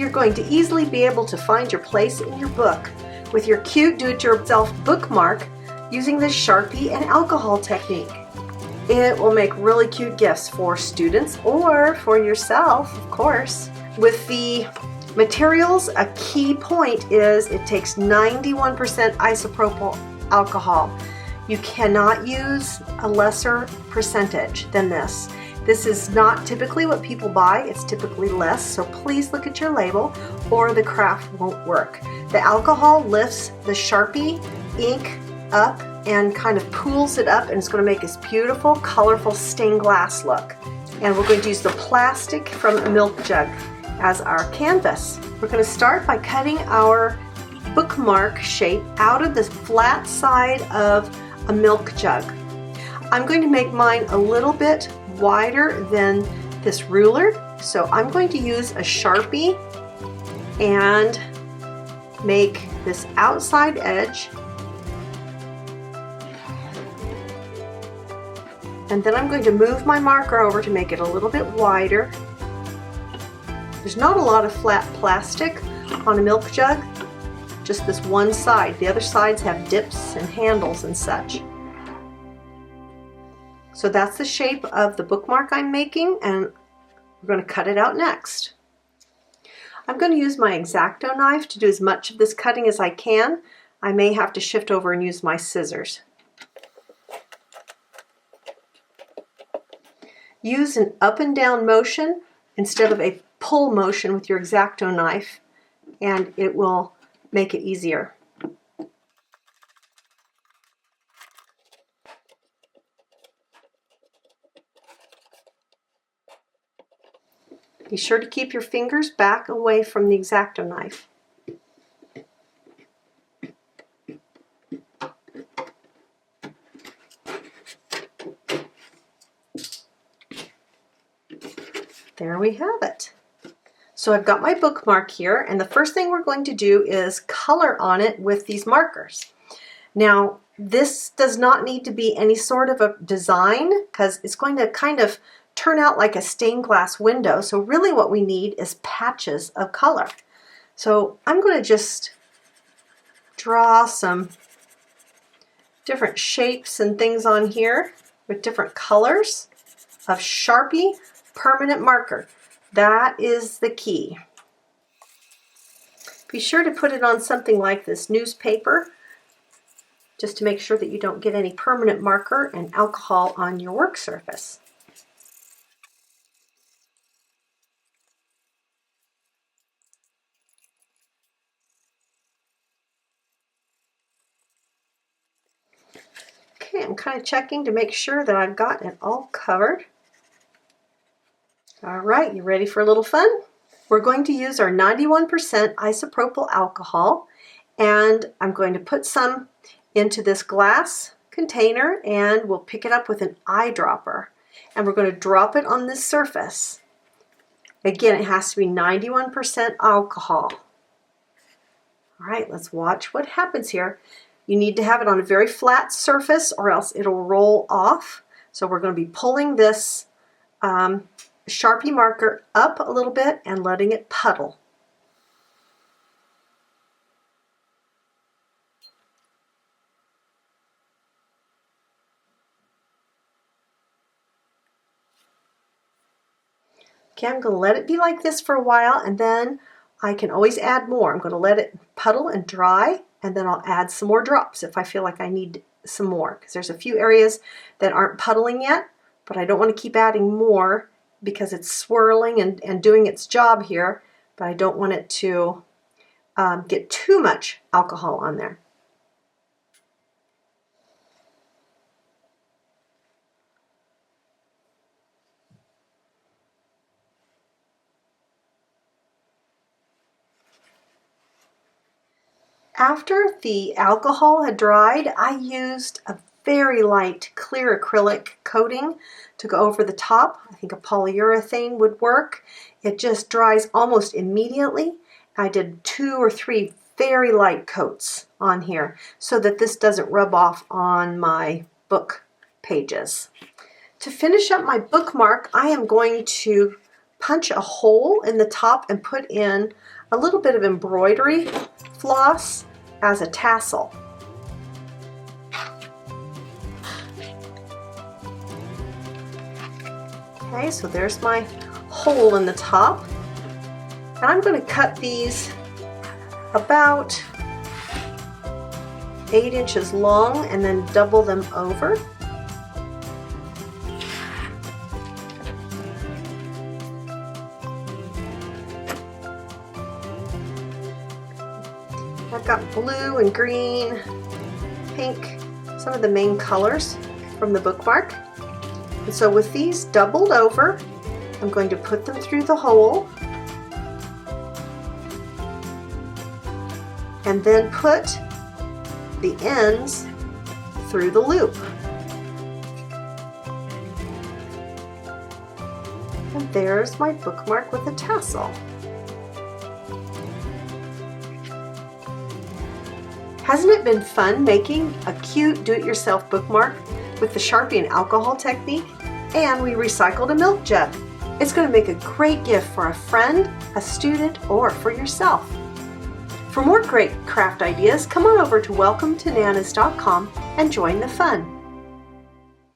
you're going to easily be able to find your place in your book with your cute do-it-yourself bookmark using the Sharpie and alcohol technique. It will make really cute gifts for students or for yourself, of course. With the materials, a key point is it takes 91% isopropyl alcohol. You cannot use a lesser percentage than this. This is not typically what people buy, it's typically less, so please look at your label or the craft won't work. The alcohol lifts the Sharpie ink up and kind of pools it up, and it's going to make this beautiful, colorful stained glass look. And we're going to use the plastic from a milk jug as our canvas. We're going to start by cutting our bookmark shape out of the flat side of a milk jug. I'm going to make mine a little bit wider than this ruler, so I'm going to use a Sharpie and make this outside edge, and then I'm going to move my marker over to make it a little bit wider. There's not a lot of flat plastic on a milk jug, just this one side. The other sides have dips and handles and such. So that's the shape of the bookmark I'm making, and we're going to cut it out next. I'm going to use my X-Acto knife to do as much of this cutting as I can. I may have to shift over and use my scissors. Use an up and down motion instead of a pull motion with your X-Acto knife, and it will make it easier. Be sure to keep your fingers back away from the X-Acto knife. There we have it. So I've got my bookmark here, and the first thing we're going to do is color on it with these markers. Now, this does not need to be any sort of a design because it's going to kind of turn out like a stained glass window. So really what we need is patches of color. So I'm going to just draw some different shapes and things on here with different colors of Sharpie permanent marker. That is the key. Be sure to put it on something like this newspaper just to make sure that you don't get any permanent marker and alcohol on your work surface. Okay, I'm kind of checking to make sure that I've got it all covered. All right, you ready for a little fun? We're going to use our 91% isopropyl alcohol, and I'm going to put some into this glass container, and we'll pick it up with an eyedropper, and we're going to drop it on this surface. Again, it has to be 91% alcohol. All right, let's watch what happens here. You need to have it on a very flat surface or else it'll roll off. So we're going to be pulling this Sharpie marker up a little bit and letting it puddle. Okay, I'm going to let it be like this for a while, and then I can always add more. I'm going to let it puddle and dry, and then I'll add some more drops if I feel like I need some more, because there's a few areas that aren't puddling yet, but I don't want to keep adding more because it's swirling and doing its job here, but I don't want it to get too much alcohol on there. After the alcohol had dried, I used a very light clear acrylic coating to go over the top. I think a polyurethane would work. It just dries almost immediately. I did 2 or 3 very light coats on here so that this doesn't rub off on my book pages. To finish up my bookmark, I am going to punch a hole in the top and put in a little bit of embroidery floss as a tassel. Okay, so there's my hole in the top. And I'm going to cut these about 8 inches long and then double them over. I've got blue and green, pink, some of the main colors from the bookmark. And so with these doubled over, I'm going to put them through the hole and then put the ends through the loop. And there's my bookmark with a tassel. Hasn't it been fun making a cute do-it-yourself bookmark with the Sharpie and Alcohol technique? And we recycled a milk jug. It's going to make a great gift for a friend, a student, or for yourself. For more great craft ideas, come on over to welcometonanas.com and join the fun.